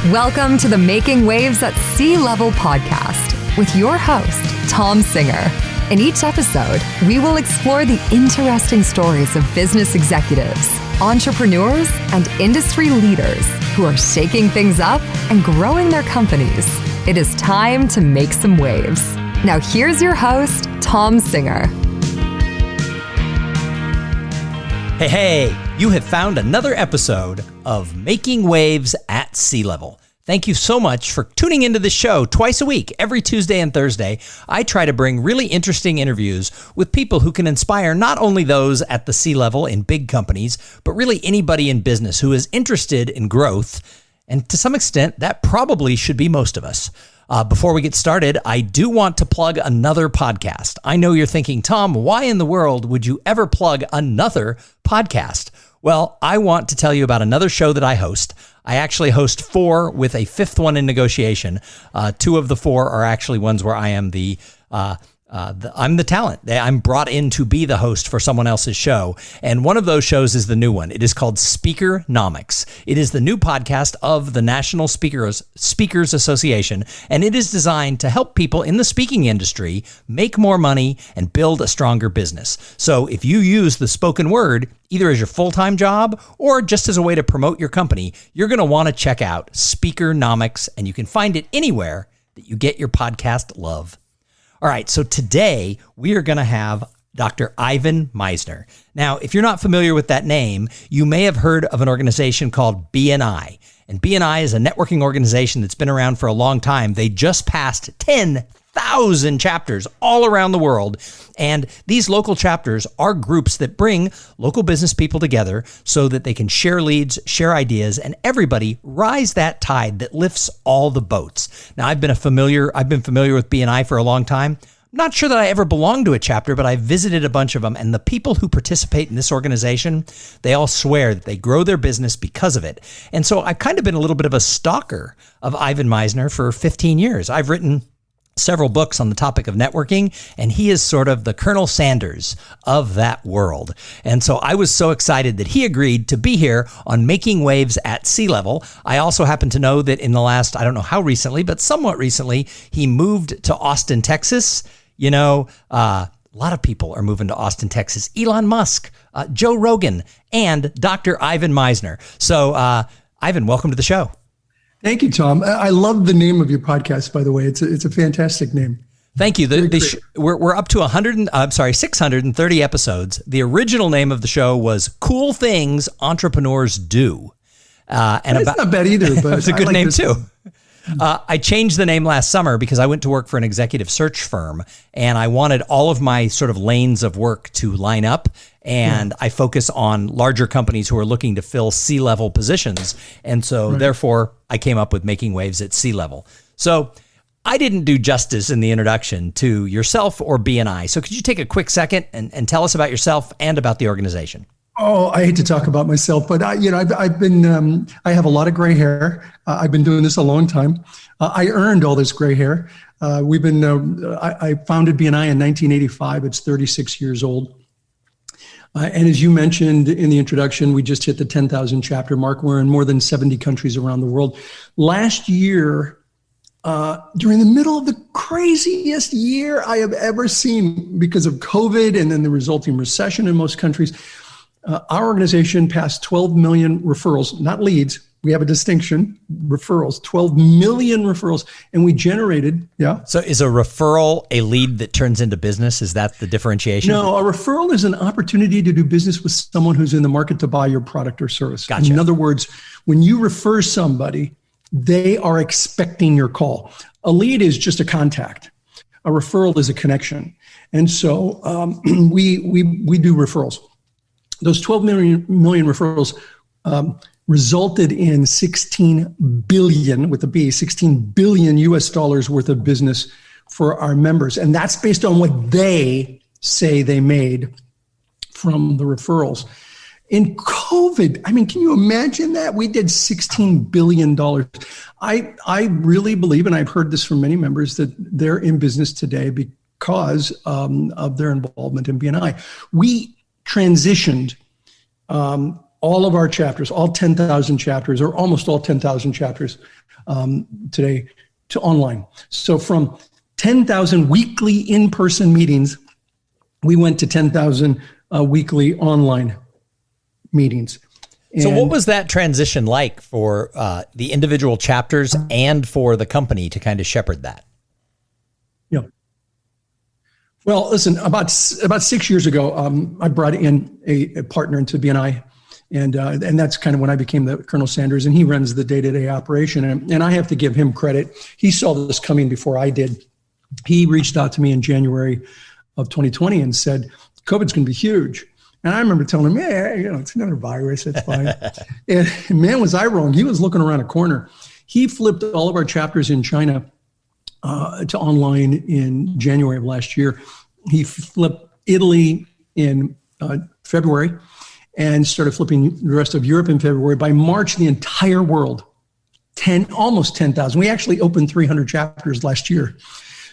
Welcome to the Making Waves at C-Level podcast with your host, Thom Singer. In each episode, we will explore the interesting stories of business executives, entrepreneurs, and industry leaders who are shaking things up and growing their companies. It is time to make some waves. Now here's your host, Thom Singer. Hey, you have found another episode of Making Waves at C-Level. Thank you so much for tuning into the show twice a week, every Tuesday and Thursday. I try to bring really interesting interviews with people who can inspire not only those at the C-level in big companies, but really anybody in business who is interested in growth. And to some extent, that probably should be most of us. Before we get started, I do want to plug another podcast. I know you're thinking, Thom, why in the world would you ever plug another podcast? Well, I want to tell you about another show that I host. I actually host 4 with a 5th one in negotiation. 2 of the 4 are actually ones where I am I'm the talent. I'm brought in to be the host for someone else's show. And one of those shows is the new one. It is called Speakernomics. It is the new podcast of the National Speakers Association. And it is designed to help people in the speaking industry make more money and build a stronger business. So if you use the spoken word, either as your full-time job or just as a way to promote your company, you're going to want to check out Speakernomics. And you can find it anywhere that you get your podcast love. All right, so today we are going to have Dr. Ivan Misner. Now, if you're not familiar with that name, you may have heard of an organization called BNI. And BNI is a networking organization that's been around for a long time. They just passed 10,000 chapters all around the world. And these local chapters are groups that bring local business people together so that they can share leads, share ideas, and everybody rise that tide that lifts all the boats. Now, I've been familiar with BNI for a long time. I'm not sure that I ever belonged to a chapter, but I visited a bunch of them, and the people who participate in this organization, they all swear that they grow their business because of it. And so I've kind of been a little bit of a stalker of Ivan Misner for 15 years. I've written several books on the topic of networking, and he is sort of the Colonel Sanders of that world. And so I was so excited that he agreed to be here on Making Waves at C-Level. I also happen to know that in the last, I don't know how recently, but somewhat recently, he moved to Austin, Texas. You know, a lot of people are moving to Austin, Texas. Elon Musk, Joe Rogan, and Dr. Ivan Misner. So Ivan, welcome to the show. Thank you, Thom. I love the name of your podcast, by the way. It's a fantastic name. Thank you. We're up to 630 episodes. The original name of the show was Cool Things Entrepreneurs Do. It's not bad either, but it's a good name too. I changed the name last summer because I went to work for an executive search firm, and I wanted all of my sort of lanes of work to line up. And I focus on larger companies who are looking to fill C-level positions. And so therefore I came up with Making Waves at C-Level. So I didn't do justice in the introduction to yourself or BNI. So could you take a quick second and tell us about yourself and about the organization? Oh, I hate to talk about myself, but I have a lot of gray hair. I've been doing this a long time. I earned all this gray hair. I founded BNI in 1985. It's 36 years old. And as you mentioned in the introduction, we just hit the 10,000 chapter mark. We're in more than 70 countries around the world. Last year, during the middle of the craziest year I have ever seen because of COVID and then the resulting recession in most countries, our organization passed 12 million referrals, not leads. We have a distinction, referrals, 12 million referrals, and we generated, So is a referral a lead that turns into business? Is that the differentiation? No, a referral is an opportunity to do business with someone who's in the market to buy your product or service. Gotcha. In other words, when you refer somebody, they are expecting your call. A lead is just a contact. A referral is a connection. And so we do referrals. Those 12 million referrals resulted in 16 billion with a B, 16 billion US dollars worth of business for our members. And that's based on what they say they made from the referrals. In COVID, I mean, can you imagine that? We did $16 billion. I really believe, and I've heard this from many members, that they're in business today because of their involvement in BNI. We transitioned all of our chapters, all 10,000 chapters, or almost all 10,000 chapters today to online. So from 10,000 weekly in-person meetings, we went to 10,000 weekly online meetings. So what was that transition like for the individual chapters and for the company to kind of shepherd that? Yeah. Well, listen, about 6 years ago, I brought in a partner into BNI, and that's kind of when I became the Colonel Sanders, and he runs the day-to-day operation. And I have to give him credit. He saw this coming before I did. He reached out to me in January of 2020 and said, COVID's going to be huge. And I remember telling him, yeah, it's another virus. It's fine. And man, was I wrong. He was looking around a corner. He flipped all of our chapters in China to online in January of last year. He flipped Italy in February and started flipping the rest of Europe in February. By March, the entire world, almost 10,000. We actually opened 300 chapters last year.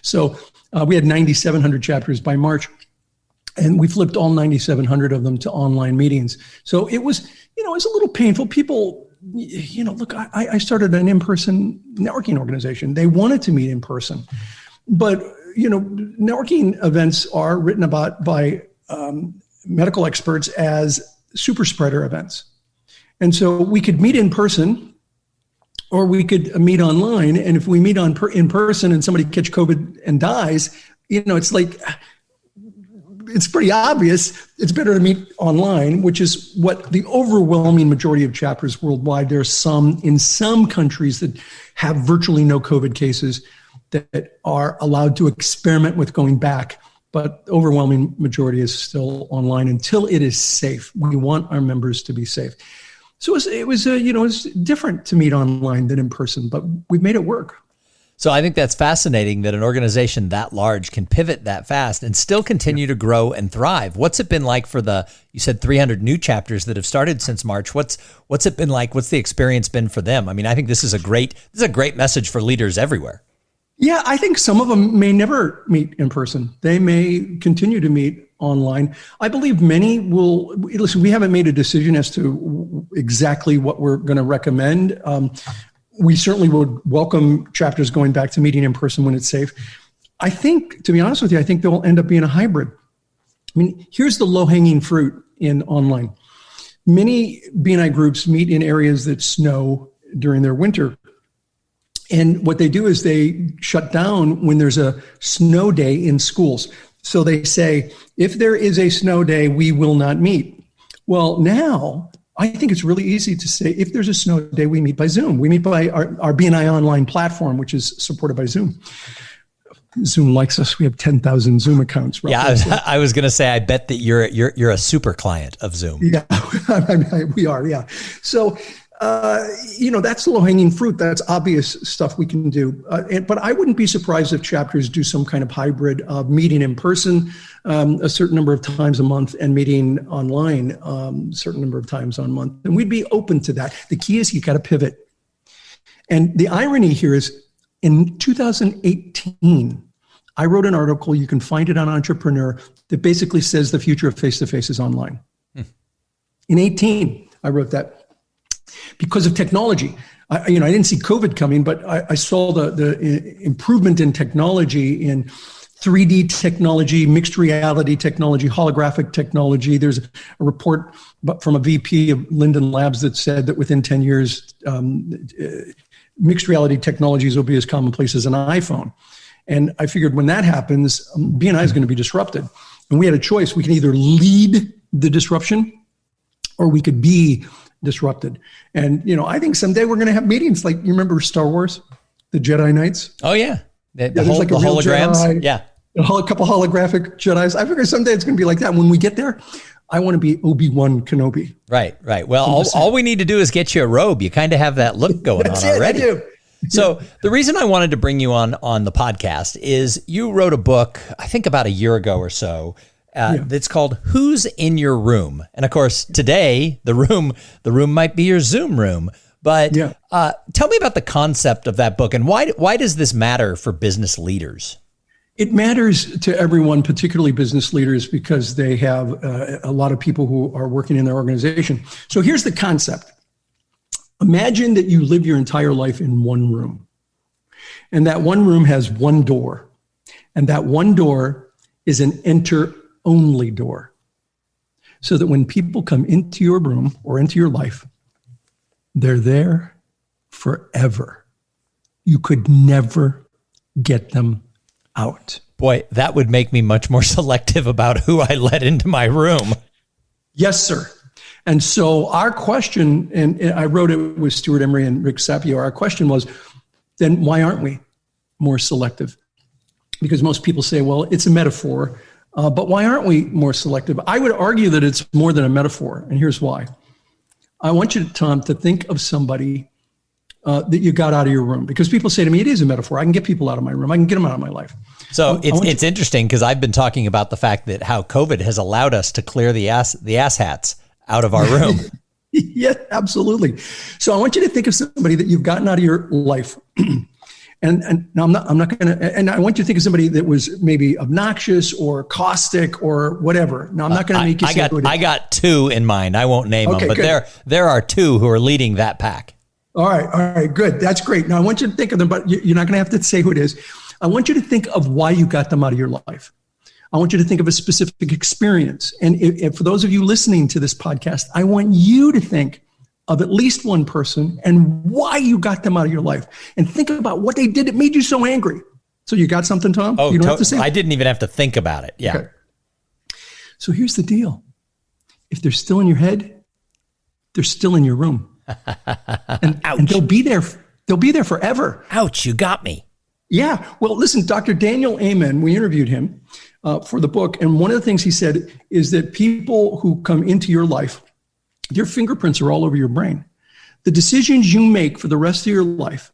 So we had 9,700 chapters by March. And we flipped all 9,700 of them to online meetings. So it was, it was a little painful. People, look, I started an in-person networking organization. They wanted to meet in person. But, networking events are written about by medical experts as super spreader events. And so we could meet in person or we could meet online. And if we meet in person and somebody catch COVID and dies, it's like, it's pretty obvious it's better to meet online, which is what the overwhelming majority of chapters worldwide. There are in some countries that have virtually no COVID cases that are allowed to experiment with going back, but the overwhelming majority is still online until it is safe. We want our members to be safe. So it was different to meet online than in person, but we've made it work. So I think that's fascinating that an organization that large can pivot that fast and still continue to grow and thrive. What's it been like for you said 300 new chapters that have started since March? What's it been like? What's the experience been for them? I mean, I think this is a great message for leaders everywhere. Yeah, I think some of them may never meet in person. They may continue to meet online. I believe many will. Listen, we haven't made a decision as to exactly what we're going to recommend. We certainly would welcome chapters going back to meeting in person when it's safe. I think, to be honest with you, I think they'll end up being a hybrid. I mean, here's the low-hanging fruit in online. Many BNI groups meet in areas that snow during their winter. And what they do is they shut down when there's a snow day in schools. So they say, if there is a snow day, we will not meet. Well, now I think it's really easy to say, if there's a snow day, we meet by Zoom. We meet by our BNI online platform, which is supported by Zoom. Zoom likes us. We have 10,000 Zoom accounts. Roughly. Yeah, I was going to say, I bet that you're a super client of Zoom. Yeah, we are. Yeah. So, that's low-hanging fruit. That's obvious stuff we can do. But I wouldn't be surprised if chapters do some kind of hybrid of meeting in person a certain number of times a month and meeting online a certain number of times a month. And we'd be open to that. The key is you got to pivot. And the irony here is in 2018, I wrote an article, you can find it on Entrepreneur, that basically says the future of face-to-face is online. In 18, I wrote that. Because of technology. I didn't see COVID coming, but I saw the improvement in technology, in 3D technology, mixed reality technology, holographic technology. There's a report from a VP of Linden Labs that said that within 10 years, mixed reality technologies will be as commonplace as an iPhone. And I figured when that happens, BNI is going to be disrupted. And we had a choice. We can either lead the disruption or we could be disrupted. And, I think someday we're going to have meetings like, you remember Star Wars, the Jedi Knights? Oh, yeah. The holograms. Jedi, yeah. A couple holographic Jedis. I figure someday it's going to be like that. When we get there, I want to be Obi-Wan Kenobi. Right. Well, all we need to do is get you a robe. You kind of have that look going on already. I do. So the reason I wanted to bring you on the podcast is you wrote a book, I think about a year ago or so, that's called Who's in Your Room? And of course, today, the room might be your Zoom room. But tell me about the concept of that book and why does this matter for business leaders? It matters to everyone, particularly business leaders, because they have a lot of people who are working in their organization. So here's the concept. Imagine that you live your entire life in one room, and that one room has one door, and that one door is an enter-only door, so that when people come into your room or into your life, they're there forever. You could never get them out. Boy, that would make me much more selective about who I let into my room. Yes, sir. And so our question, and I wrote it with Stuart Emery and Rick Sapio, our question was, then why aren't we more selective? Because most people say, well, it's a metaphor, but why aren't we more selective? I would argue that it's more than a metaphor, and here's why. I want you, Tom, to think of somebody that you got out of your room, because people say to me, it is a metaphor. I can get people out of my room. I can get them out of my life. So it's interesting, because I've been talking about the fact that how COVID has allowed us to clear the ass hats out of our room. Yeah, absolutely. So I want you to think of somebody that you've gotten out of your life. And now I'm not going to, and I want you to think of somebody that was maybe obnoxious or caustic or whatever. Now I'm not going to make you say who it is. I got two in mind. I won't name them, but good. there are two who are leading that pack. All right, good. That's great. Now I want you to think of them, but you're not going to have to say who it is. I want you to think of why you got them out of your life. I want you to think of a specific experience. And if for those of you listening to this podcast, I want you to think of at least one person and why you got them out of your life. And think about what they did that made you so angry. So you got something, Tom? Oh, you don't have to say I didn't even have to think about it. Yeah. Okay. So here's the deal. If they're still in your head, they're still in your room. and they'll be there. They'll be there forever. Ouch, you got me. Yeah. Well, listen, Dr. Daniel Amen, we interviewed him for the book. And one of the things he said is that people who come into your life, their fingerprints are all over your brain. The decisions you make for the rest of your life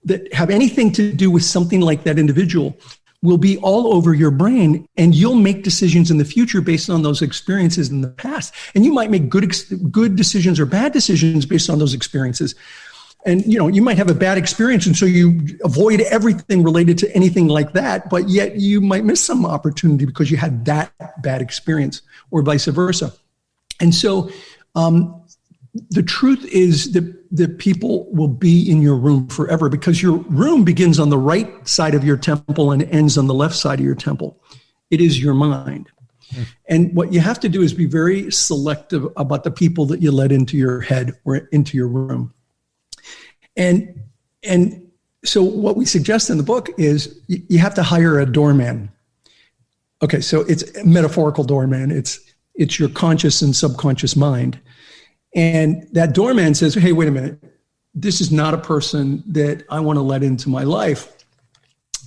that have anything to do with something like that individual will be all over your brain, and you'll make decisions in the future based on those experiences in the past. And you might make good decisions or bad decisions based on those experiences. And, you might have a bad experience, and so you avoid everything related to anything like that, but yet you might miss some opportunity because you had that bad experience, or vice versa. And so the truth is that people will be in your room forever, because your room begins on the right side of your temple and ends on the left side of your temple. It is your mind. And what you have to do is be very selective about the people that you let into your head or into your room. And so what we suggest in the book is you have to hire a doorman. Okay, so it's a metaphorical doorman. It's your conscious and subconscious mind. And that doorman says, hey, wait a minute. This is not a person that I want to let into my life.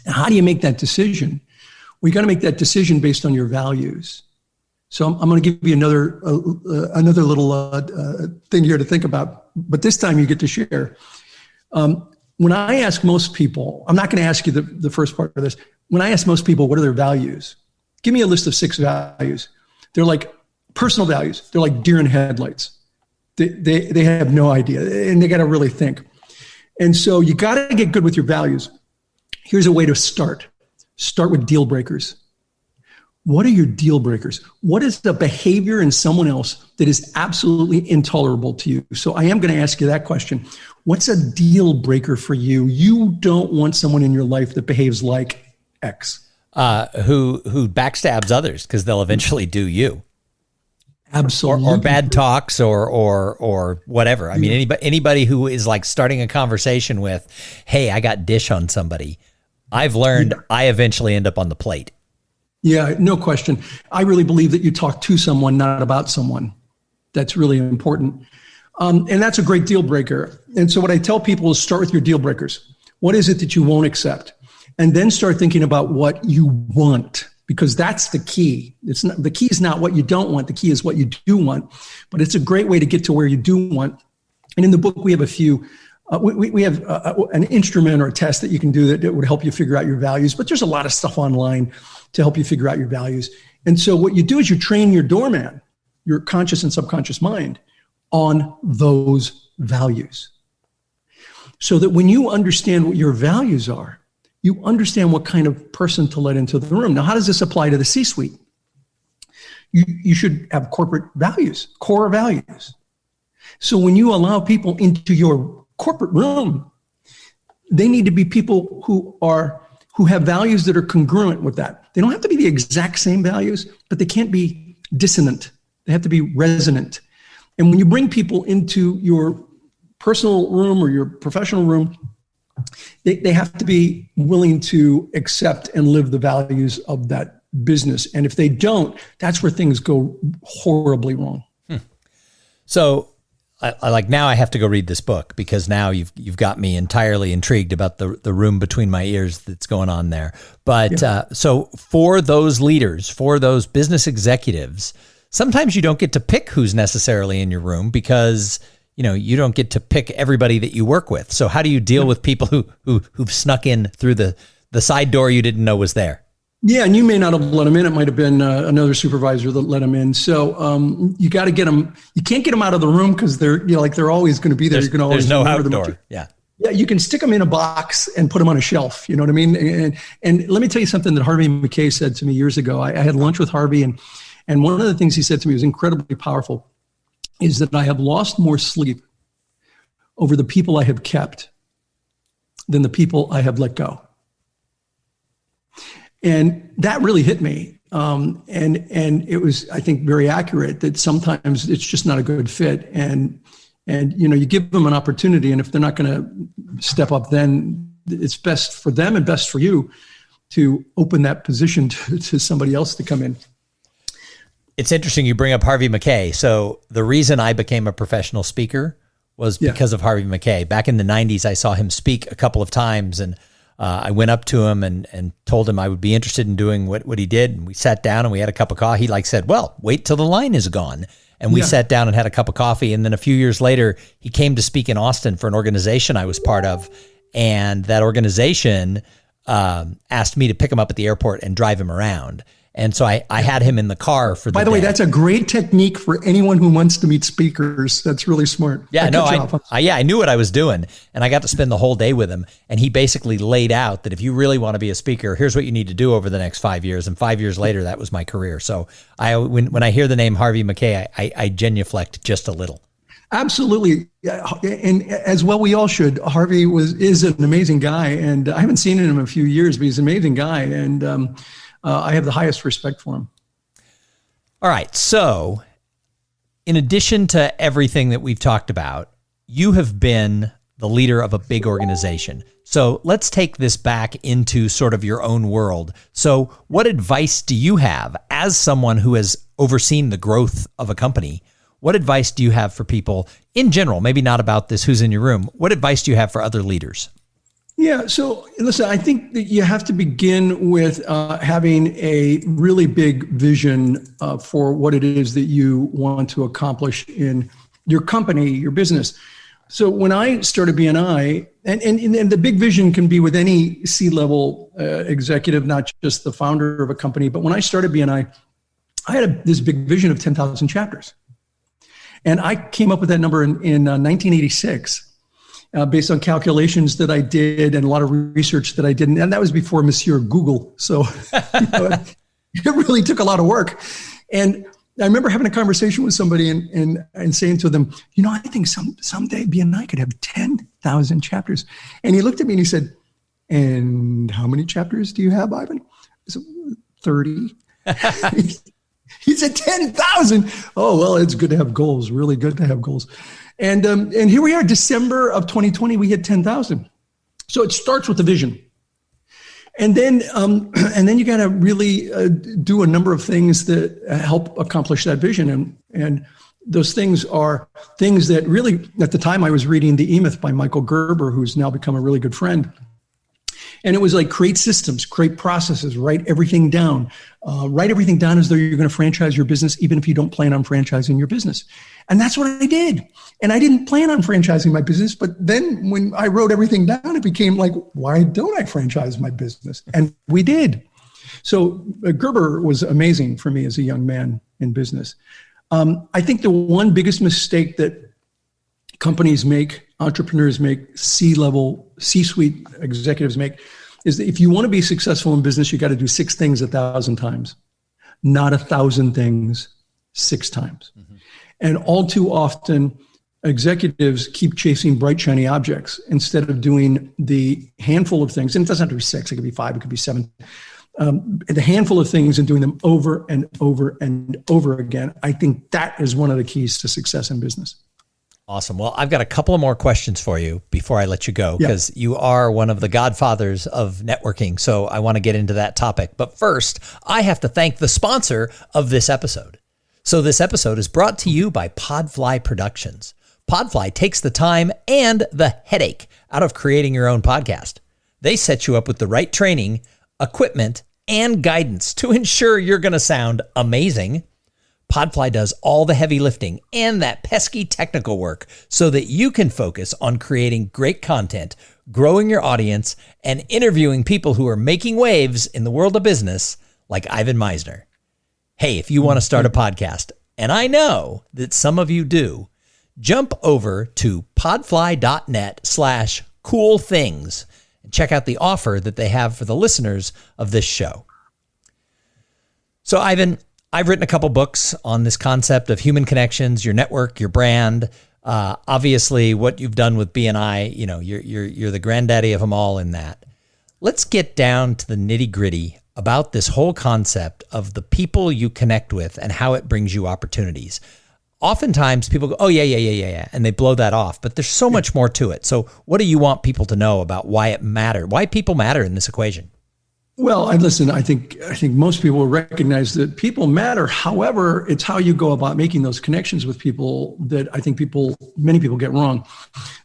How do you make that decision? Well, you got to make that decision based on your values. So I'm going to give you another little thing here to think about, but this time you get to share. When I ask most people, I'm not going to ask you the first part of this. When I ask most people, what are their values? Give me a list of 6 values. They're like personal values. They're like deer in headlights. They have no idea, and they got to really think. And so you got to get good with your values. Here's a way to start. Start with deal breakers. What are your deal breakers? What is the behavior in someone else that is absolutely intolerable to you? So I am going to ask you that question. What's a deal breaker for you? You don't want someone in your life that behaves like X. Who backstabs others because they'll eventually do you. Absolutely. Or bad talks or whatever. I mean, anybody who is like starting a conversation with, hey, I got dish on somebody. I've learned I eventually end up on the plate. Yeah, no question. I really believe that you talk to someone, not about someone. That's really important. And that's a great deal breaker. And so what I tell people is start with your deal breakers. What is it that you won't accept? And then start thinking about what you want, because that's the key. The key is not what you don't want. The key is what you do want. But it's a great way to get to where you do want. And in the book, we have a few. We have an instrument or a test that you can do that would help you figure out your values. But there's a lot of stuff online to help you figure out your values. And so what you do is you train your doorman, your conscious and subconscious mind, on those values. So that when you understand what your values are, you understand what kind of person to let into the room. Now, how does this apply to the C-suite? You should have corporate values, core values. So when you allow people into your corporate room, they need to be people who have values that are congruent with that. They don't have to be the exact same values, but they can't be dissonant. They have to be resonant. And when you bring people into your personal room or your professional room, they have to be willing to accept and live the values of that business. And if they don't, that's where things go horribly wrong. So I like, now I have to go read this book, because now you've got me entirely intrigued about the room between my ears that's going on there. But so for those leaders, for those business executives, sometimes you don't get to pick who's necessarily in your room, because you don't get to pick everybody that you work with. So how do you deal with people who've snuck in through the side door you didn't know was there? Yeah, and you may not have let them in. It might have been another supervisor that let them in. So you got to get them. You can't get them out of the room, because they're always going to be there. You can always there's no outdoor. Yeah, you can stick them in a box and put them on a shelf. You know what I mean? And let me tell you something that Harvey McKay said to me years ago. I had lunch with Harvey, and one of the things he said to me was incredibly powerful, is that I have lost more sleep over the people I have kept than the people I have let go. And that really hit me. And it was, I think, very accurate that sometimes it's just not a good fit. And you give them an opportunity, and if they're not going to step up, then it's best for them and best for you to open that position to somebody else to come in. It's interesting you bring up Harvey McKay. So the reason I became a professional speaker was because of Harvey McKay. Back in the 90s, I saw him speak a couple of times, and I went up to him and told him I would be interested in doing what he did. And we sat down and we had a cup of coffee. He said, well, wait till the line is gone. And we sat down and had a cup of coffee. And then a few years later, he came to speak in Austin for an organization I was part of. And that organization asked me to pick him up at the airport and drive him around. And so I had him in the car for the day. By the way, that's a great technique for anyone who wants to meet speakers. That's really smart. Yeah, I knew what I was doing, and I got to spend the whole day with him. And he basically laid out that if you really want to be a speaker, here's what you need to do over the next 5 years. And 5 years later, that was my career. So when I hear the name Harvey McKay, I genuflect just a little. Absolutely. And as well, we all should. Harvey is an amazing guy, and I haven't seen him in a few years, but he's an amazing guy. And I have the highest respect for him. All right. So in addition to everything that we've talked about, you have been the leader of a big organization. So let's take this back into sort of your own world. So what advice do you have as someone who has overseen the growth of a company? What advice do you have for people in general? Maybe not about this, who's in your room. What advice do you have for other leaders? Yeah. So listen, I think that you have to begin with having a really big vision for what it is that you want to accomplish in your company, your business. So when I started BNI, and the big vision can be with any C-level executive, not just the founder of a company. But when I started BNI, I had this big vision of 10,000 chapters. And I came up with that number in 1986. Based on calculations that I did and a lot of research that I did. And that was before Monsieur Google. So it really took a lot of work. And I remember having a conversation with somebody and saying to them, I think someday BNI could have 10,000 chapters. And he looked at me and he said, and how many chapters do you have, Ivan? I said, 30. He said, 10,000. Oh, well, it's good to have goals, really good to have goals. And here we are, December of 2020, we hit 10,000. So it starts with the vision. And then you got to really do a number of things that help accomplish that vision. And those things are things that really, at the time I was reading The E-Myth by Michael Gerber, who's now become a really good friend. And it was like create systems, create processes, write everything down. Write everything down as though you're going to franchise your business, even if you don't plan on franchising your business. And that's what I did. And I didn't plan on franchising my business. But then when I wrote everything down, it became like, why don't I franchise my business? And we did. So Gerber was amazing for me as a young man in business. I think the one biggest mistake that companies make, entrepreneurs make, C-level, C-suite executives make, is that if you want to be successful in business, you got to do 6 things 1,000 times, not 1,000 things 6 times. Mm-hmm. And all too often, executives keep chasing bright, shiny objects instead of doing the handful of things. And it doesn't have to be 6, it could be 5, it could be 7. The handful of things and doing them over and over and over again. I think that is one of the keys to success in business. Awesome. Well, I've got a couple of more questions for you before I let you go, because you are one of the godfathers of networking. So I want to get into that topic. But first, I have to thank the sponsor of this episode. So this episode is brought to you by Podfly Productions. Podfly takes the time and the headache out of creating your own podcast. They set you up with the right training, equipment, and guidance to ensure you're going to sound amazing. Podfly does all the heavy lifting and that pesky technical work so that you can focus on creating great content, growing your audience, and interviewing people who are making waves in the world of business like Ivan Misner. Hey, if you want to start a podcast, and I know that some of you do, jump over to podfly.net/cool things and check out the offer that they have for the listeners of this show. So Ivan, I've written a couple books on this concept of human connections, your network, your brand. Obviously, what you've done with BNI, you're the granddaddy of them all in that. Let's get down to the nitty gritty about this whole concept of the people you connect with and how it brings you opportunities. Oftentimes people go, oh, yeah, and they blow that off. But there's so much more to it. So what do you want people to know about why people matter in this equation? Well, I think most people recognize that people matter. However, it's how you go about making those connections with people that I think many people get wrong.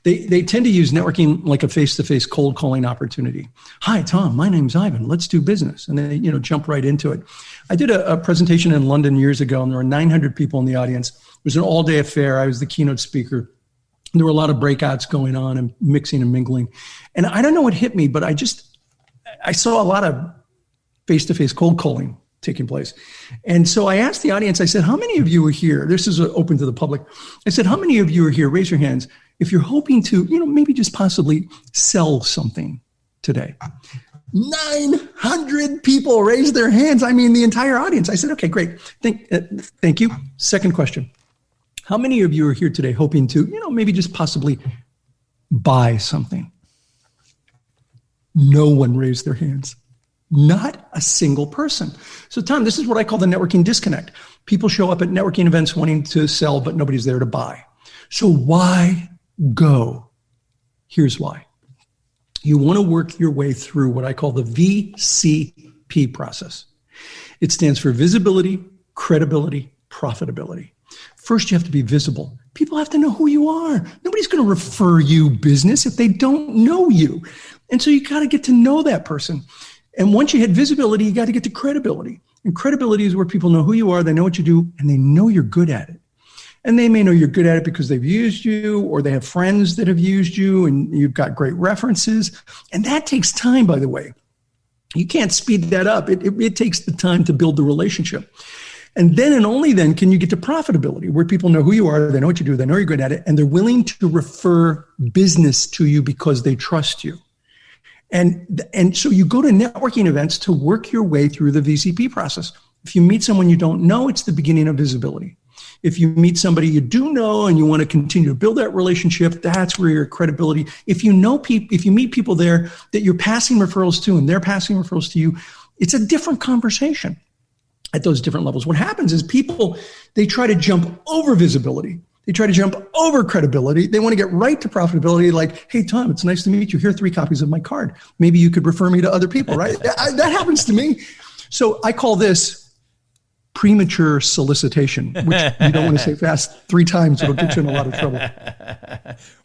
They tend to use networking like a face-to-face cold calling opportunity. Hi, Tom, my name's Ivan. Let's do business. And they, jump right into it. I did a presentation in London years ago, and there were 900 people in the audience. It was an all-day affair. I was the keynote speaker. There were a lot of breakouts going on and mixing and mingling. And I don't know what hit me, but I saw a lot of face-to-face cold calling taking place. And so I asked the audience, I said, how many of you are here? This is open to the public. I said, how many of you are here? Raise your hands if you're hoping to, maybe just possibly sell something today. 900 people raised their hands. I mean, the entire audience. I said, okay, great. Thank you. Second question. How many of you are here today hoping to, maybe just possibly buy something? No one raised their hands. Not a single person. So Tom, this is what I call the networking disconnect. People show up at networking events wanting to sell, but nobody's there to buy. So why go? Here's why. You want to work your way through what I call the VCP process. It stands for visibility, credibility, profitability. First, you have to be visible. People have to know who you are. Nobody's going to refer you business if they don't know you. And so you got to get to know that person. And once you hit visibility, you got to get to credibility. And credibility is where people know who you are, they know what you do, and they know you're good at it. And they may know you're good at it because they've used you, or they have friends that have used you, and you've got great references. And that takes time, by the way. You can't speed that up. It takes the time to build the relationship. And then and only then can you get to profitability, where people know who you are, they know what you do, they know you're good at it, and they're willing to refer business to you because they trust you. And so you go to networking events to work your way through the VCP process. If you meet someone you don't know, it's the beginning of visibility. If you meet somebody you do know and you want to continue to build that relationship, that's where your credibility. If you meet people there that you're passing referrals to and they're passing referrals to you, it's a different conversation at those different levels. What happens is people, they try to jump over visibility. They try to jump over credibility. They want to get right to profitability. Like, hey, Tom, it's nice to meet you. Here are 3 copies of my card. Maybe you could refer me to other people, right? That happens to me. So I call this premature solicitation, which you don't want to say fast 3 times. It'll get you in a lot of trouble.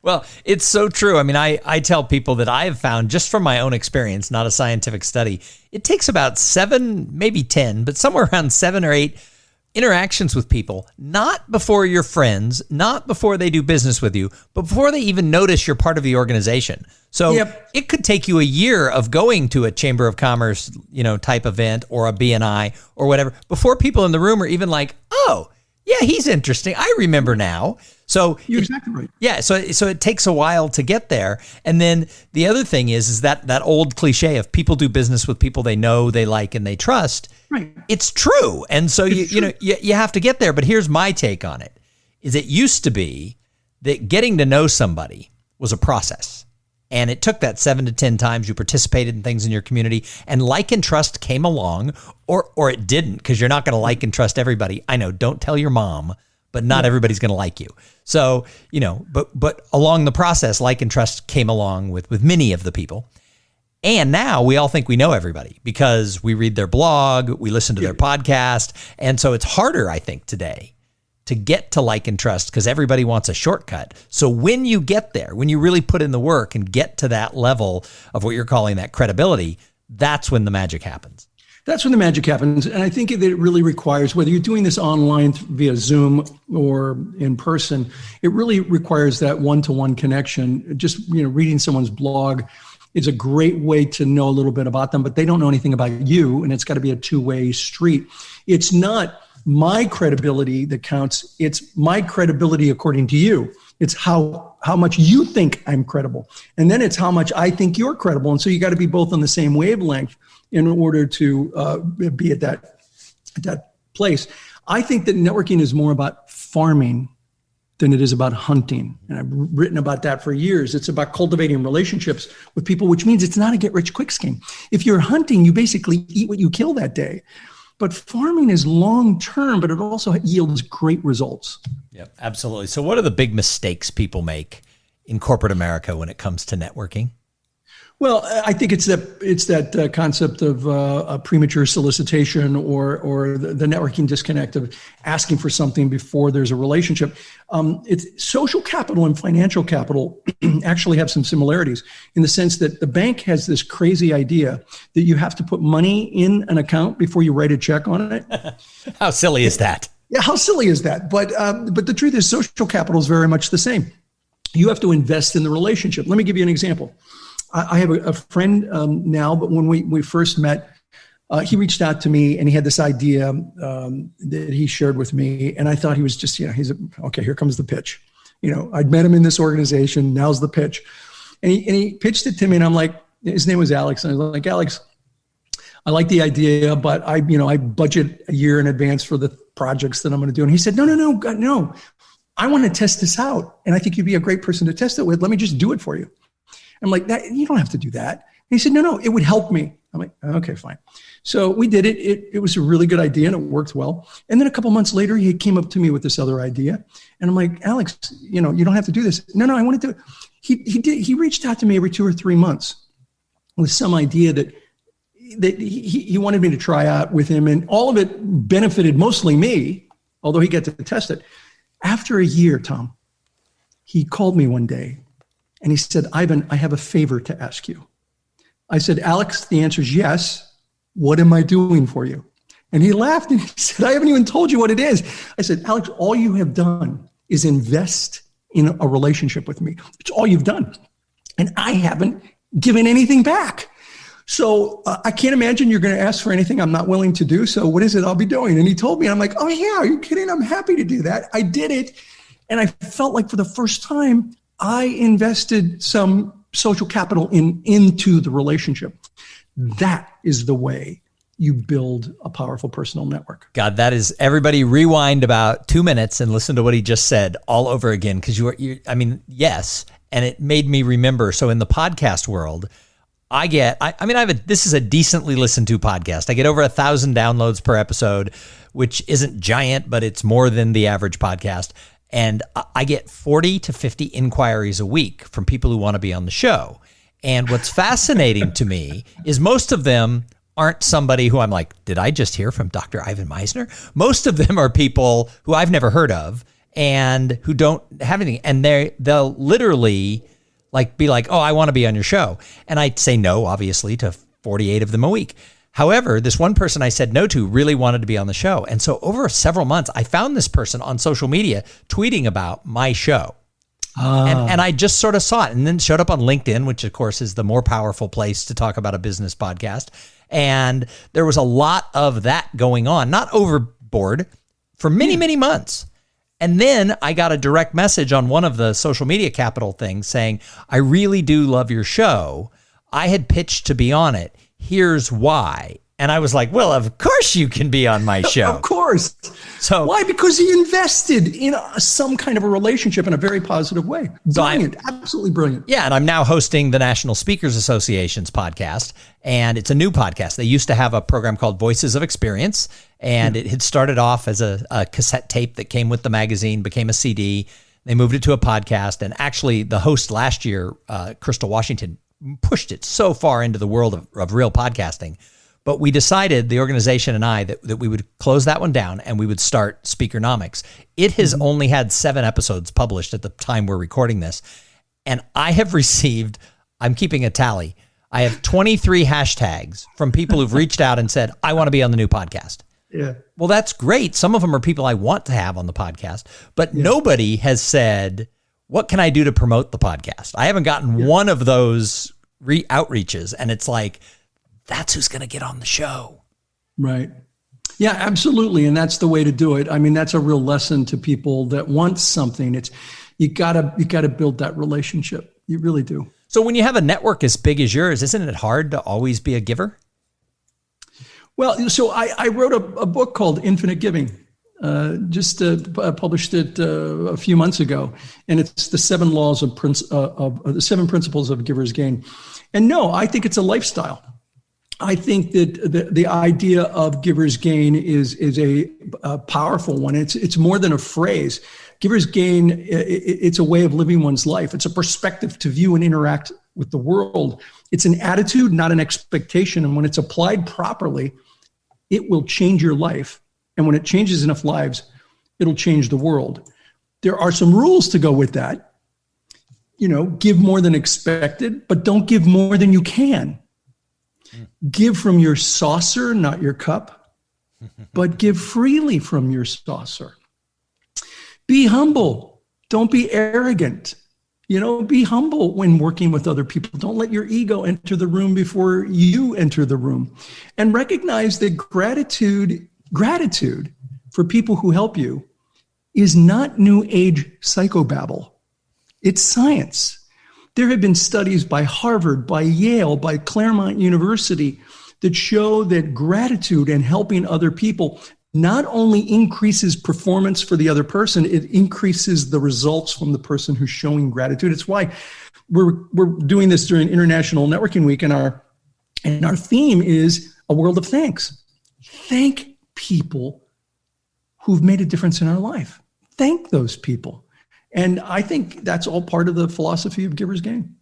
Well, it's so true. I mean, I tell people that I have found, just from my own experience, not a scientific study, it takes about 7, maybe 10, but somewhere around 7 or 8 interactions with people, not before you're friends, not before they do business with you, but before they even notice you're part of the organization. So It could take you a year of going to a Chamber of Commerce, type event, or a BNI or whatever, before people in the room are even like, oh, yeah, he's interesting. I remember now. So You're exactly right. yeah, so it takes a while to get there. And then the other thing is that old cliche of people do business with people they know, they like, and they trust. Right. It's true. And so you have to get there. But here's my take on it: is it used to be that getting to know somebody was a process. And it took that 7 to 10 times you participated in things in your community, and like and trust came along, or it didn't, because you're not going to like and trust everybody. I know, don't tell your mom, but not everybody's going to like you. So, but along the process, like and trust came along with many of the people. And now we all think we know everybody because we read their blog, we listen to their podcast. And so it's harder, I think, today to get to like and trust because everybody wants a shortcut. So when you get there, when you really put in the work and get to that level of what you're calling that credibility, that's when the magic happens. That's when the magic happens. And I think that it really requires, whether you're doing this online via Zoom or in person, it really requires that one-to-one connection. Just, reading someone's blog is a great way to know a little bit about them, but they don't know anything about you. And it's got to be a two-way street. It's not my credibility that counts. It's my credibility according to you. It's how much you think I'm credible. And then it's how much I think you're credible. And so you got to be both on the same wavelength in order to be at that place. I think that networking is more about farming than it is about hunting. And I've written about that for years. It's about cultivating relationships with people, which means it's not a get-rich-quick scheme. If you're hunting, you basically eat what you kill that day. But farming is long-term, but it also yields great results. Yep, absolutely. So what are the big mistakes people make in corporate America when it comes to networking? Well, I think it's that concept of a premature solicitation or the networking disconnect of asking for something before there's a relationship. It's social capital and financial capital actually have some similarities in the sense that the bank has this crazy idea that you have to put money in an account before you write a check on it. How silly is that? Yeah, how silly is that? But the truth is social capital is very much the same. You have to invest in the relationship. Let me give you an example. I have a friend now, but when we first met, he reached out to me and he had this idea that he shared with me. And I thought he was just, okay, here comes the pitch. I'd met him in this organization. Now's the pitch. And he pitched it to me and I'm like, his name was Alex. And I was like, Alex, I like the idea, but I budget a year in advance for the projects that I'm going to do. And he said, no. I want to test this out. And I think you'd be a great person to test it with. Let me just do it for you. I'm like, you don't have to do that. And he said, no, it would help me. I'm like, okay, fine. So we did it. It was a really good idea and it worked well. And then a couple months later, he came up to me with this other idea. And I'm like, Alex, you don't have to do this. No, I want to do it. He reached out to me every 2 or 3 months with some idea that he wanted me to try out with him. And all of it benefited mostly me, although he got to test it. After a year, Tom, he called me one day. And he said, Ivan, I have a favor to ask you. I said, Alex, the answer is yes. What am I doing for you? And he laughed and he said, I haven't even told you what it is. I said, Alex, all you have done is invest in a relationship with me. It's all you've done. And I haven't given anything back. So I can't imagine you're going to ask for anything I'm not willing to do. So what is it I'll be doing? And he told me, and I'm like, oh yeah, are you kidding? I'm happy to do that. I did it. And I felt like for the first time, I invested some social capital into the relationship. That is the way you build a powerful personal network. God, that is, everybody rewind about 2 minutes and listen to what he just said all over again. Because yes. And it made me remember. So in the podcast world, this is a decently listened to podcast. I get over 1,000 downloads per episode, which isn't giant, but it's more than the average podcast. And I get 40 to 50 inquiries a week from people who want to be on the show. And what's fascinating to me is most of them aren't somebody who I'm like, did I just hear from Dr. Ivan Misner? Most of them are people who I've never heard of and who don't have anything. And they'll literally be like, oh, I want to be on your show. And I say no, obviously, to 48 of them a week. However, this one person I said no to really wanted to be on the show. And so over several months, I found this person on social media tweeting about my show. And I just sort of saw it and then showed up on LinkedIn, which of course is the more powerful place to talk about a business podcast. And there was a lot of that going on, not overboard, for many, many months. And then I got a direct message on one of the social media capital things saying, I really do love your show. I had pitched to be on it. Here's why. And I was like, well, of course you can be on my show. Of course. So why? Because he invested in some kind of a relationship in a very positive way. Brilliant. Absolutely brilliant. Yeah. And I'm now hosting the National Speakers Association's podcast. And it's a new podcast. They used to have a program called Voices of Experience. And it had started off as a cassette tape that came with the magazine, became a CD. They moved it to a podcast. And actually, the host last year, Crystal Washington, pushed it so far into the world of real podcasting. But we decided, the organization and I, that we would close that one down and we would start Speakernomics. It has only had 7 episodes published at the time we're recording this. And I have received, I'm keeping a tally, I have 23 hashtags from people who've reached out and said, I want to be on the new podcast. Yeah. Well, that's great. Some of them are people I want to have on the podcast, but nobody has said, what can I do to promote the podcast? I haven't gotten one of those outreaches. And it's like, that's who's going to get on the show. Right. Yeah, absolutely. And that's the way to do it. I mean, that's a real lesson to people that want something. It's you gotta build that relationship. You really do. So when you have a network as big as yours, isn't it hard to always be a giver? Well, so I wrote a book called Infinite Giving. Just published it a few months ago, and it's the 7 laws of the 7 principles of giver's gain. And no, I think it's a lifestyle. I think that the idea of giver's gain is a powerful one. It's more than a phrase. Giver's gain, it's a way of living one's life. It's a perspective to view and interact with the world. It's an attitude, not an expectation. And when it's applied properly, it will change your life. And when it changes enough lives, it'll change the world. There are some rules to go with that. You know, give more than expected, but don't give more than you can. Give from your saucer, not your cup, but give freely from your saucer. Be humble. Don't be arrogant. You know, be humble when working with other people. Don't let your ego enter the room before you enter the room. And recognize that gratitude for people who help you is not new age psychobabble. It's science. There have been studies by Harvard, by Yale, by Claremont University that show that gratitude and helping other people not only increases performance for the other person, it increases the results from the person who's showing gratitude. It's why we're doing this during International Networking Week, and our theme is a world of thanks. Thank people who've made a difference in our life. Thank those people. And I think that's all part of the philosophy of giver's gain.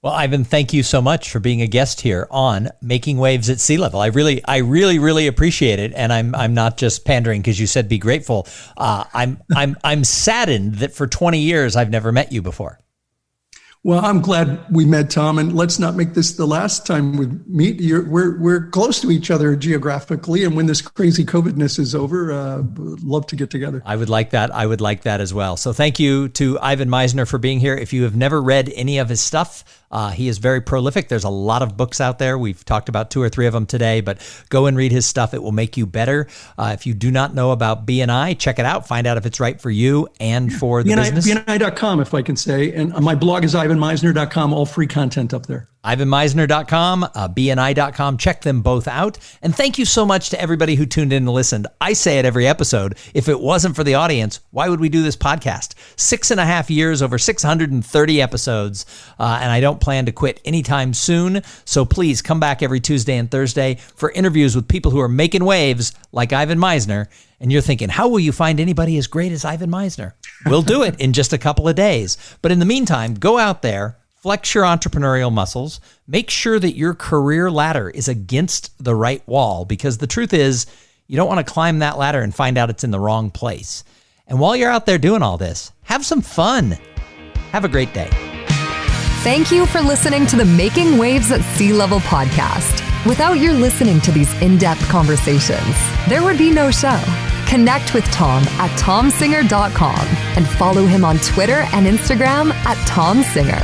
Well, Ivan, thank you so much for being a guest here on Making Waves at Sea Level. I really appreciate it, and I'm not just pandering because you said be grateful. I'm saddened that for 20 years I've never met you before. Well, I'm glad we met, Tom, and let's not make this the last time we meet. We're close to each other geographically, and when this crazy COVID-ness is over, love to get together. I would like that. I would like that as well. So thank you to Ivan Misner for being here. If you have never read any of his stuff, he is very prolific. There's a lot of books out there. We've talked about 2 or 3 of them today, but go and read his stuff. It will make you better. If you do not know about BNI, check it out. Find out if it's right for you and for the business. BNI.com, if I can say. And my blog is ivanmisner.com, all free content up there. ivanmisner.com, BNI.com. Check them both out. And thank you so much to everybody who tuned in and listened. I say it every episode. If it wasn't for the audience, why would we do this podcast? 6.5 years, over 630 episodes. And I don't plan to quit anytime soon. So please come back every Tuesday and Thursday for interviews with people who are making waves like Ivan Misner. And you're thinking, how will you find anybody as great as Ivan Misner? We'll do it in just a couple of days. But in the meantime, go out there, flex your entrepreneurial muscles, make sure that your career ladder is against the right wall, because the truth is you don't want to climb that ladder and find out it's in the wrong place. And while you're out there doing all this, have some fun. Have a great day. Thank you for listening to the Making Waves at Sea Level podcast. Without your listening to these in-depth conversations, there would be no show. Connect with Thom at thomsinger.com and follow him on Twitter and Instagram at Thom Singer.